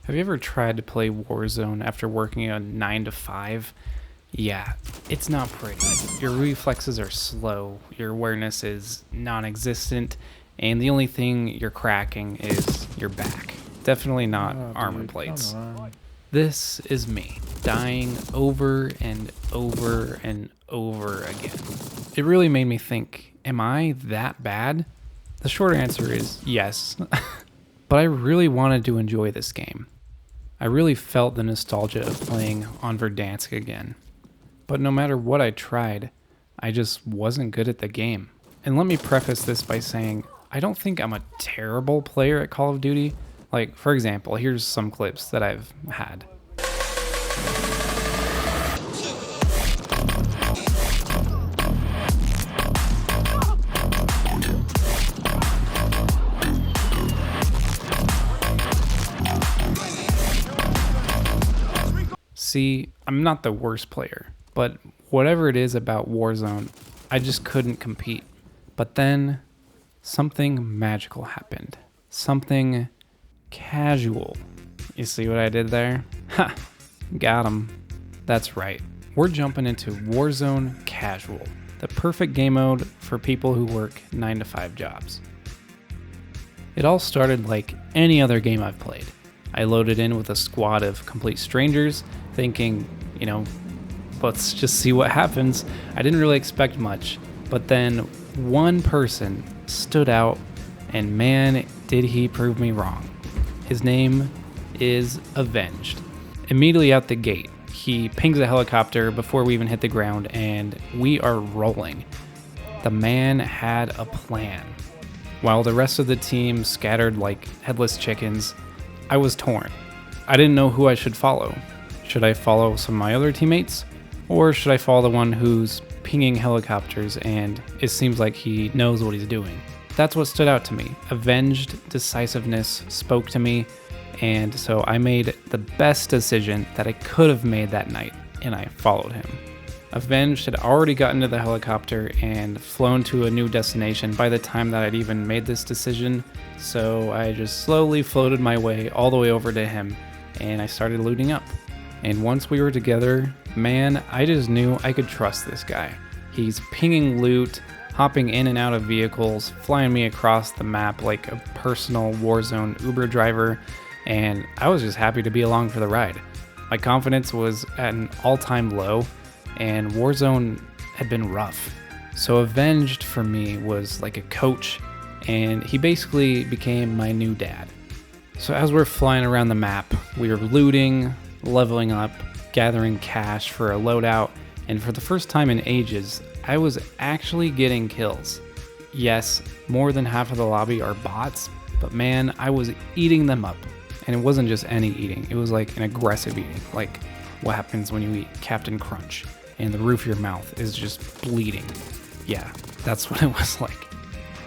Have you ever tried to play Warzone after working a 9 to 5? Yeah, it's not pretty. Your reflexes are slow, your awareness is non-existent, and the only thing you're cracking is your back. Definitely not armor plates. This is me, dying over and over and over again. It really made me think, am I that bad? The short answer is yes, but I really wanted to enjoy this game. I really felt the nostalgia of playing on Verdansk again. But no matter what I tried, I just wasn't good at the game. And let me preface this by saying, I don't think I'm a terrible player at Call of Duty. Like, for example, here's some clips that I've had. See, I'm not the worst player, but whatever it is about Warzone, I just couldn't compete. But then, something magical happened. Something casual. You see what I did there? Ha! Got him. That's right. We're jumping into Warzone Casual, the perfect game mode for people who work 9 to 5 jobs. It all started like any other game I've played. I loaded in with a squad of complete strangers, thinking, let's just see what happens. I didn't really expect much, but then one person stood out, and man, did he prove me wrong. His name is Avengd. Immediately out the gate, he pings a helicopter before we even hit the ground, and we are rolling. The man had a plan. While the rest of the team scattered like headless chickens, I was torn. I didn't know who I should follow. Should I follow some of my other teammates? Or should I follow the one who's pinging helicopters and it seems like he knows what he's doing? That's what stood out to me. Avenged decisiveness spoke to me, and so I made the best decision that I could have made that night, and I followed him. Avenged had already gotten to the helicopter and flown to a new destination by the time that I'd even made this decision, so I just slowly floated my way all the way over to him, and I started looting up. And once we were together, man, I just knew I could trust this guy. He's pinging loot, hopping in and out of vehicles, flying me across the map like a personal Warzone Uber driver, and I was just happy to be along for the ride. My confidence was at an all-time low, and Warzone had been rough. So Avenged for me was like a coach, and he basically became my new dad. So as we're flying around the map, we were looting, leveling up, gathering cash for a loadout, and for the first time in ages, I was actually getting kills. Yes, more than half of the lobby are bots, but man, I was eating them up. And it wasn't just any eating, it was like an aggressive eating, like what happens when you eat Captain Crunch and the roof of your mouth is just bleeding. Yeah, that's what it was like.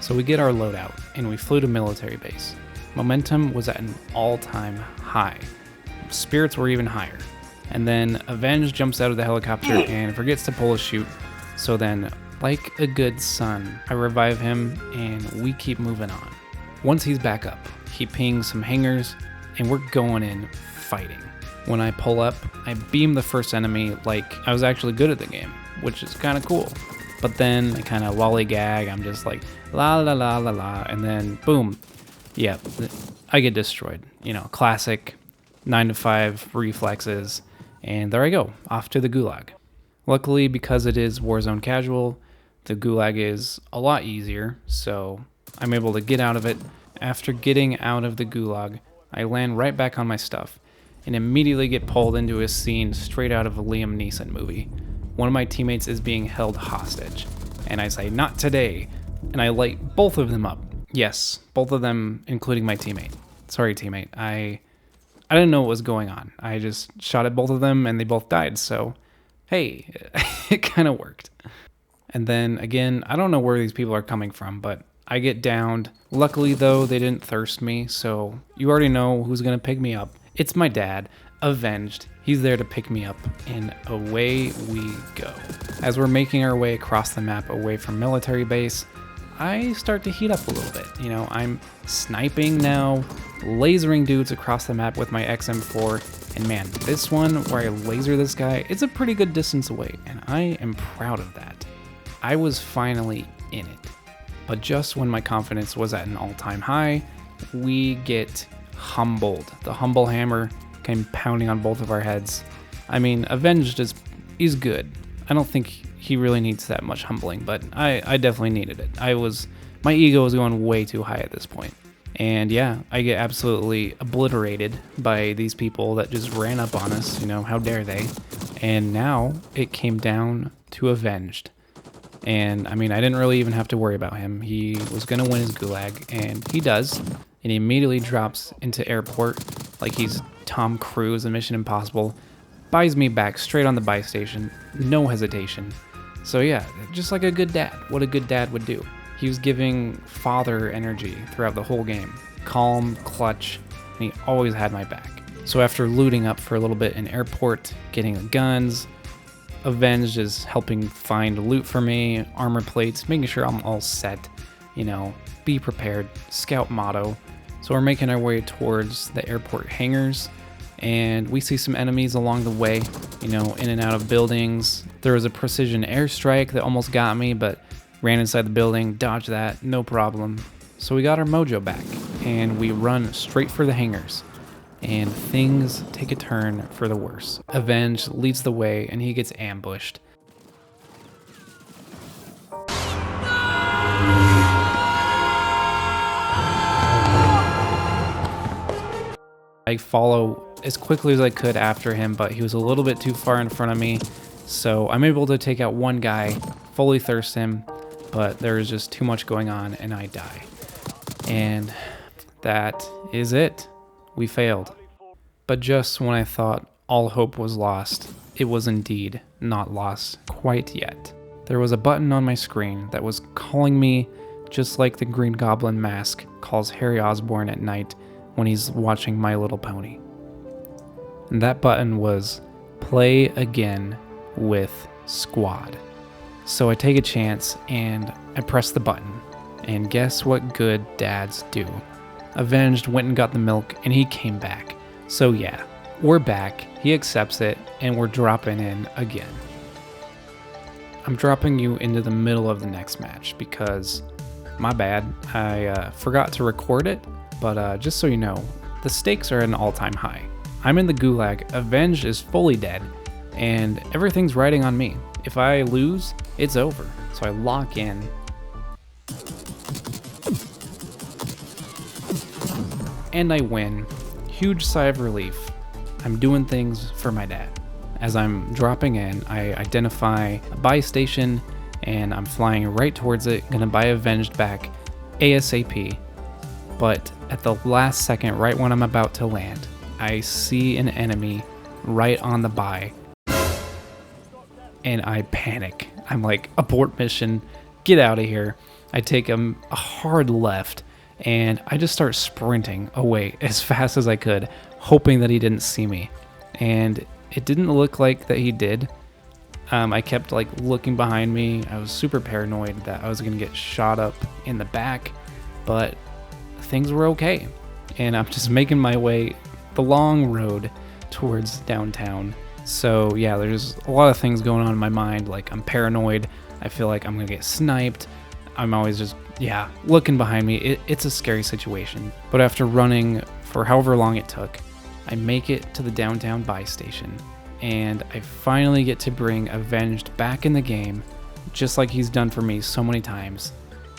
So we get our loadout and we flew to military base. Momentum was at an all-time high. Spirits were even higher. And then Avenged jumps out of the helicopter and forgets to pull a chute. So then, like a good son, I revive him and we keep moving on. Once he's back up, he pings some hangars and we're going in fighting. When I pull up, I beam the first enemy like I was actually good at the game, which is kind of cool. But then I kind of lollygag, I'm just like la la la la la, and then boom, yeah, I get destroyed. Classic 9 to 5 reflexes, and there I go, off to the gulag. Luckily, because it is Warzone Casual, the gulag is a lot easier, so I'm able to get out of it. After getting out of the gulag, I land right back on my stuff and immediately get pulled into a scene straight out of a Liam Neeson movie. One of my teammates is being held hostage, and I say, "Not today," and I light both of them up. Yes, both of them, including my teammate. Sorry, teammate. I didn't know what was going on. I just shot at both of them, and they both died, so hey, it kind of worked. And then, again, I don't know where these people are coming from, but I get downed. Luckily, though, they didn't thirst me, so you already know who's going to pick me up. It's my dad, Avenged. He's there to pick me up, and away we go. As we're making our way across the map away from military base, I start to heat up a little bit. You know, I'm sniping now, lasering dudes across the map with my XM4, and man, this one where I laser this guy, it's a pretty good distance away, and I am proud of that. I was finally in it. But just when my confidence was at an all-time high, we get humbled. The humble hammer came pounding on both of our heads. I mean, Avengd is good. I don't think he really needs that much humbling, but I definitely needed it. My ego was going way too high at this point. And yeah, I get absolutely obliterated by these people that just ran up on us, you know, how dare they? And now it came down to Avengd. And I mean, I didn't really even have to worry about him. He was gonna win his gulag, and he does. And he immediately drops into airport like he's Tom Cruise in Mission Impossible, buys me back straight on the buy station, no hesitation. So yeah, just like a good dad, what a good dad would do. He was giving father energy throughout the whole game. Calm, clutch, and he always had my back. So after looting up for a little bit in airport, getting the guns, Avengd is helping find loot for me, armor plates, making sure I'm all set, you know, be prepared, scout motto. So we're making our way towards the airport hangars, and we see some enemies along the way, you know, in and out of buildings. There was a precision airstrike that almost got me, but ran inside the building, dodged that, no problem. So we got our mojo back, and we run straight for the hangars. And things take a turn for the worse. Avengd leads the way, and he gets ambushed. I follow as quickly as I could after him, but he was a little bit too far in front of me, so I'm able to take out one guy, fully thirst him, but there is just too much going on, and I die. And that is it. We failed. But just when I thought all hope was lost, it was indeed not lost quite yet. There was a button on my screen that was calling me just like the Green Goblin mask calls Harry Osborn at night when he's watching My Little Pony. And that button was play again with squad. So I take a chance and I press the button. And guess what good dads do? Avengd went and got the milk, and he came back. So yeah, we're back, he accepts it, and we're dropping in again. I'm dropping you into the middle of the next match because, my bad, I forgot to record it, but just so you know, the stakes are at an all-time high. I'm in the gulag, Avengd is fully dead, and everything's riding on me. If I lose, it's over. So I lock in. And I win. Huge sigh of relief. I'm doing things for my dad. As I'm dropping in, I identify a buy station and I'm flying right towards it, gonna buy Avengd back ASAP. But at the last second, right when I'm about to land, I see an enemy right on the buy and I panic. I'm like, abort mission, get out of here. I take a hard left and I just start sprinting away as fast as I could, hoping that he didn't see me. And it didn't look like that he did. I kept like looking behind me. I was super paranoid that I was gonna get shot up in the back, but things were okay. And I'm just making my way the long road towards downtown. So yeah, there's a lot of things going on in my mind. Like I'm paranoid. I feel like I'm gonna get sniped. I'm always just, yeah, looking behind me. It's a scary situation. But after running for however long it took, I make it to the downtown buy station. And I finally get to bring Avengd back in the game, just like he's done for me so many times.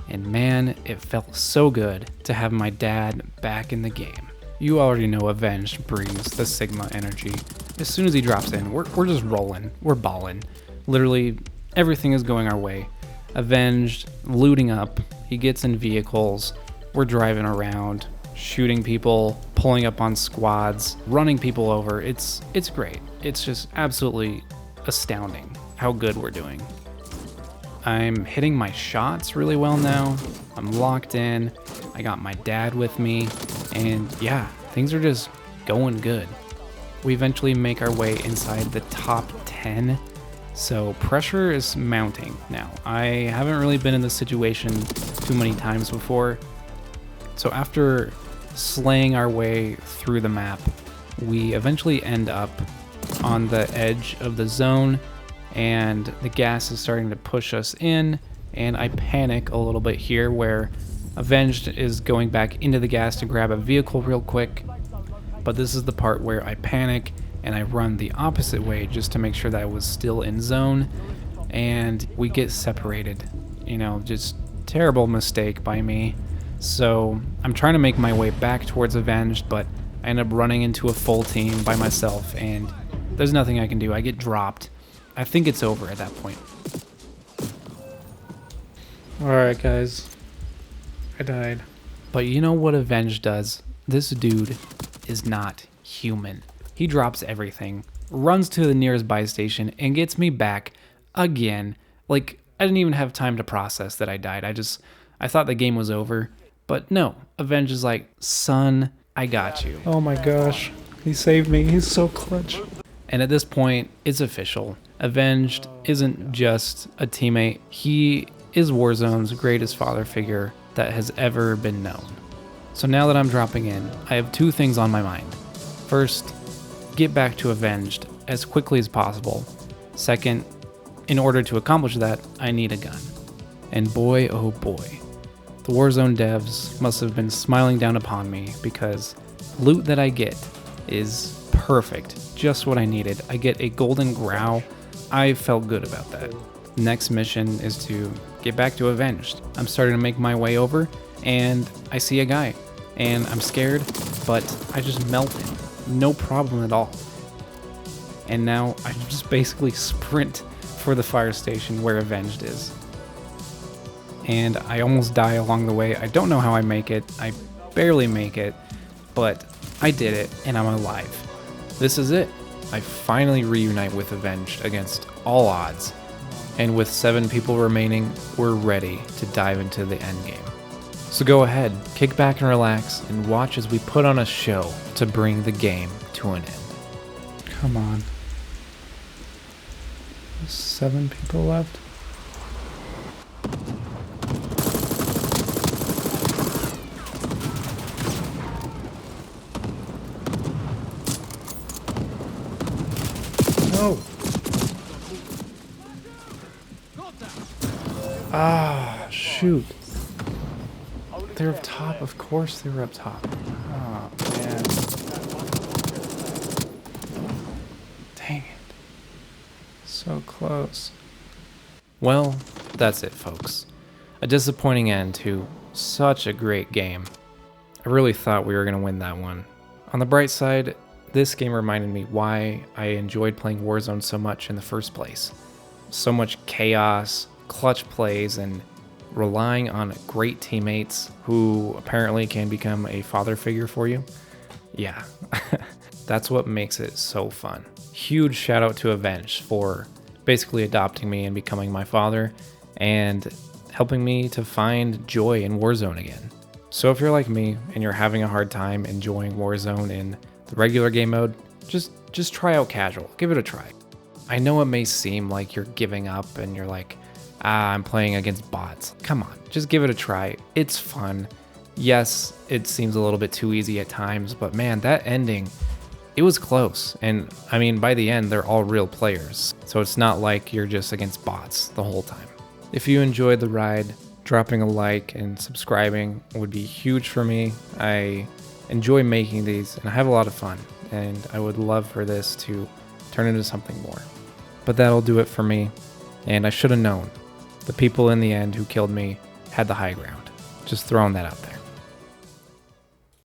And man, it felt so good to have my dad back in the game. You already know Avengd brings the Sigma energy. As soon as he drops in, we're just rolling. We're balling. Literally, everything is going our way. Avengd looting up. He gets in vehicles. We're driving around, shooting people, pulling up on squads, running people over. It's great. It's just absolutely astounding how good we're doing. I'm hitting my shots really well now. I'm locked in. I got my dad with me. And yeah, things are just going good. We eventually make our way inside the top 10. So pressure is mounting now. I haven't really been in this situation too many times before. So after slaying our way through the map, we eventually end up on the edge of the zone, and the gas is starting to push us in, and I panic a little bit here where Avengd is going back into the gas to grab a vehicle real quick, but this is the part where I panic and I run the opposite way just to make sure that I was still in zone, and we get separated. You know, just terrible mistake by me. So I'm trying to make my way back towards Avengd, but I end up running into a full team by myself, and there's nothing I can do. I get dropped. I think it's over at that point. Alright guys, I died. But you know what Avengd does? This dude is not human. He drops everything, runs to the nearest buy station, and gets me back again. Like, I didn't even have time to process that I died. I thought the game was over. But no, Avengd is like, son, I got you. Oh my gosh, he saved me. He's so clutch. And at this point, it's official. Avengd isn't just a teammate. He is Warzone's greatest father figure that has ever been known. So now that I'm dropping in, I have two things on my mind. First, get back to Avengd as quickly as possible. Second, in order to accomplish that, I need a gun. And boy, oh boy, the Warzone devs must have been smiling down upon me, because loot that I get is perfect, just what I needed. I get a golden growl. I felt good about that. Next mission is to get back to Avengd. I'm starting to make my way over, and I see a guy, and I'm scared, but I just melt him. No problem at all. And now I just basically sprint for the fire station where Avengd is. And I almost die along the way. I don't know how I make it. I barely make it, but I did it, and I'm alive. This is it. I finally reunite with Avengd against all odds. And with 7 people remaining, we're ready to dive into the endgame. So go ahead, kick back and relax, and watch as we put on a show to bring the game to an end. Come on. There's 7 people left. No. Ah, shoot. They're up top. Of course they were up top. Oh, man. Dang it. So close. Well, that's it, folks. A disappointing end to such a great game. I really thought we were going to win that one. On the bright side, this game reminded me why I enjoyed playing Warzone so much in the first place. So much chaos, clutch plays, and relying on great teammates who apparently can become a father figure for you. Yeah, that's what makes it so fun. Huge shout out to Avengd for basically adopting me and becoming my father, and helping me to find joy in Warzone again. So if you're like me and you're having a hard time enjoying Warzone in the regular game mode, just try out Casual. Give it a try. I know it may seem like you're giving up and you're like, I'm playing against bots. Come on, just give it a try. It's fun. Yes, it seems a little bit too easy at times, but man, that ending, it was close. And I mean, by the end, they're all real players. So it's not like you're just against bots the whole time. If you enjoyed the ride, dropping a like and subscribing would be huge for me. I enjoy making these and I have a lot of fun, and I would love for this to turn into something more. But that'll do it for me, and I should have known. The people in the end who killed me had the high ground. Just throwing that out there.